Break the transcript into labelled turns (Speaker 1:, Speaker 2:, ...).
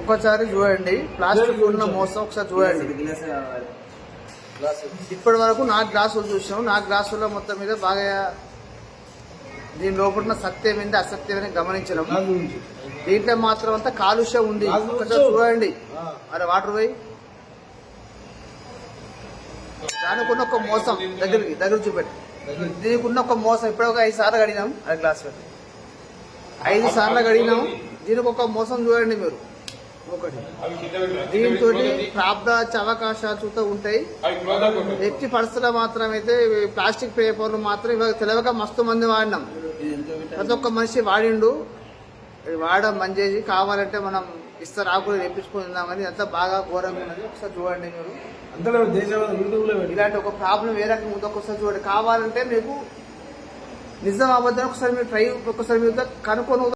Speaker 1: ఒకసారి చూడండి, ప్లాస్టిక్ ఉన్న మోసం ఒకసారి చూడండి. ఇప్పటి వరకు 4 గ్లాసులు చూసాం. 4 గ్లాసుల్లో మొత్తం మీద బాగా దీని లోపల సత్యం ఏంటి అసత్యం గమనించడం. దీంట్లో మాత్రం అంతా కాలుష్యం ఉంది. ఒకసారి చూడండి. అరే వాటర్ పోయి దానికి ఉన్న ఒక మోసం దగ్గర చూపెట్టి, దీనికి ఉన్న ఒక మోసం ఇప్పుడు ఒక 5 సార్లు కడిగినాం. అరే గ్లాస్ 5 సార్లు కడిగినాం. దీనికి ఒక మోసం చూడండి మీరు. ఒకటి దీంతో ప్రాబ్లం వచ్చే అవకాశాలు చూస్తూ ఉంటాయి. ఎట్టి పరిస్థితుల్లో మాత్రమైతే ప్లాస్టిక్ పేపర్లు మాత్రం ఇవాళ తెలియక మస్తు మంది వాడినాం. ప్రతి ఒక్క మనిషి వాడిండు. వాడడం బంద్ చేసి కావాలంటే మనం ఇస్తారు ఆకులు తెప్పించుకుందాం. కానీ అంతా బాగా ఘోరంగా ఉన్నది. ఒకసారి చూడండి మీరు. ఇలాంటి ఒక ప్రాబ్లం ఏ రకంగా ఉందో ఒకసారి చూడండి. కావాలంటే మీకు నిజం అబద్ధం ఒకసారి మీరు ఒకసారి మీరు కనుక్కొని